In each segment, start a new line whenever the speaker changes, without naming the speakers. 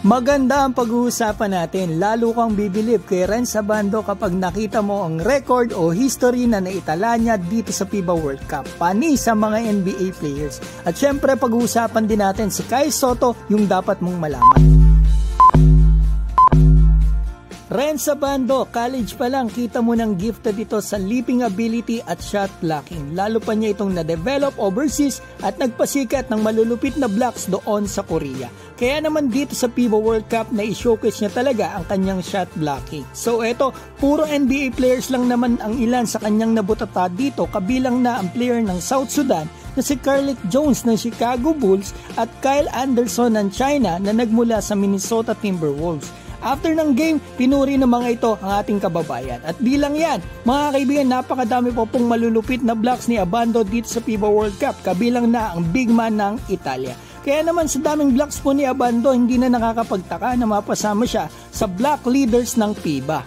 Maganda ang pag-uusapan natin, lalo kang bibilib kay Renz Abando kapag nakita mo ang record o history na naitala niya dito sa FIBA World Cup, pani sa mga NBA players. At syempre pag-uusapan din natin si Kai Sotto, yung dapat mong malaman. Renz Abando, college pa lang, kita mo ng gifted dito sa leaping ability at shot blocking. Lalo pa niya itong na-develop overseas at nagpasikat ng malulupit na blocks doon sa Korea. Kaya naman dito sa FIBA World Cup na i-showcase niya talaga ang kanyang shot blocking. So eto, puro NBA players lang naman ang ilan sa kanyang nabutata dito, kabilang na ang player ng South Sudan na si Carlik Jones ng Chicago Bulls at Kyle Anderson ng China na nagmula sa Minnesota Timberwolves. After ng game, pinuri ng mga ito ang ating kababayan. At bilang yan, mga kaibigan, napakadami po pong malulupit na blocks ni Abando dito sa FIBA World Cup, kabilang na ang big man ng Italia. Kaya naman sa daming blocks po ni Abando, hindi na nakakapagtaka na mapasama siya sa block leaders ng FIBA.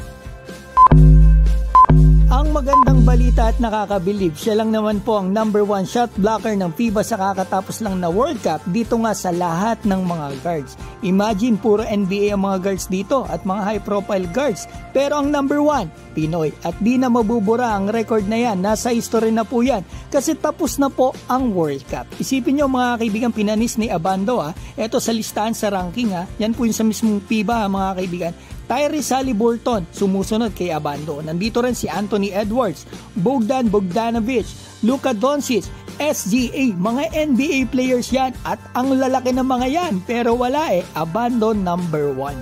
Ang magandang balita at nakakabilib, siya lang naman po ang #1 shot blocker ng FIBA sa kakatapos lang na World Cup dito nga sa lahat ng mga guards. Imagine, puro NBA ang mga guards dito at mga high profile guards, pero ang #1, Pinoy. At di na mabubura ang record na yan, nasa history na po yan kasi tapos na po ang World Cup. Isipin nyo mga kaibigan, pinanis ni Abando eto sa listahan sa ranking yan po yung sa mismong FIBA mga kaibigan. Tyrese Haliburton, sumusunod kay Abando. Nandito rin si Anthony Edwards, Bogdan Bogdanovic, Luka Doncic, SGA, mga NBA players yan at ang lalaki ng mga yan, pero wala Abando #1.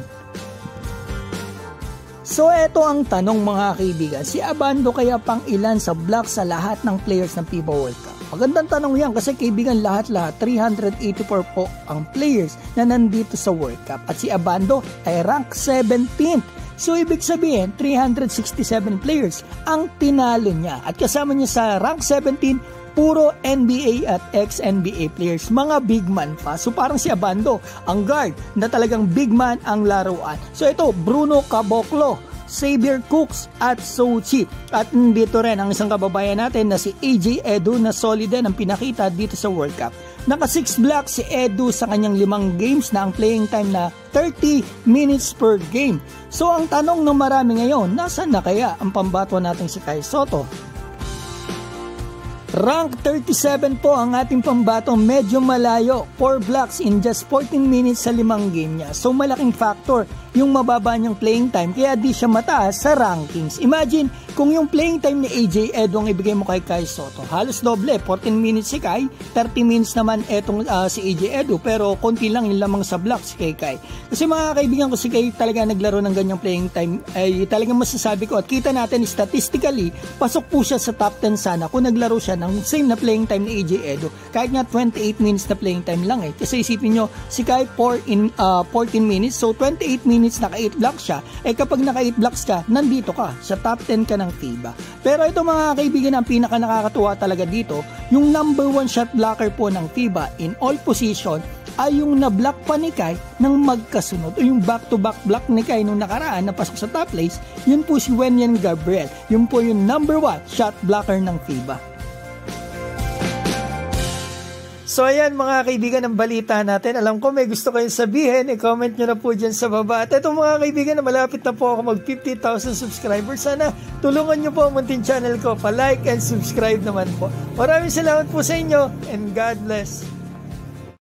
So eto ang tanong mga kaibigan, si Abando kaya pang ilan sa block sa lahat ng players ng FIBA World Cup? Magandang tanong yan kasi kaibigan, lahat-lahat 384 po ang players na nandito sa World Cup at si Abando ay rank 17th. So ibig sabihin 367 players ang tinalo niya at kasama niya sa rank 17 puro NBA at ex-NBA players, mga big man pa. So parang si Abando, ang guard na talagang big man ang laruan. So ito, Bruno Caboclo, Xavier Cooks at Sochi. At dito rin ang isang kababayan natin na si AJ Edu na solid din ang pinakita dito sa World Cup. Naka 6 blocks si Edu sa kanyang 5 games na ang playing time na 30 minutes per game. So ang tanong ng marami ngayon, nasaan na kaya ang pambato natin si Kai Sotto? Rank 37 po ang ating pambato, medyo malayo, 4 blocks in just 14 minutes sa 5 game niya. So malaking factor yung mababa niyang playing time kaya di siya mataas sa rankings. Imagine kung yung playing time ni AJ Edu ang ibigay mo kay Kai Sotto, halos doble, 14 minutes si Kai, 30 minutes naman etong si AJ Edu, pero konti lang yung lamang sa blocks kay Kai. Kasi mga kaibigan ko, si Kai talaga naglaro ng ganyang playing time, ay talagang masasabi ko at kita natin statistically, pasok po siya sa top 10 sana kung naglaro siya ng same na playing time ni AJ Edu, kahit nga 28 minutes na playing time lang kasi isipin nyo, si Kai 14 minutes, so 28 minutes naka 8 blocks siya, kapag naka 8 blocks ka, nandito ka sa top 10 ka ng FIBA. Pero ito mga kaibigan, ang pinaka nakakatuwa talaga dito, yung #1 shot blocker po ng FIBA in all position ay yung na-block pa ni Kai ng magkasunod o yung back-to-back block ni Kai nung nakaraan na pasok sa top place, yun po si Wenyen Gabriel, yun po yung #1 shot blocker ng FIBA. So ayan mga kaibigan ang balita natin. Alam ko may gusto kayong sabihin, i-comment nyo na po dyan sa baba. At ito mga kaibigan, malapit na po ako mag 50,000 subscribers. Sana tulungan nyo po ang munting channel ko, pa-like and subscribe naman po. Maraming salamat po sa inyo and God bless.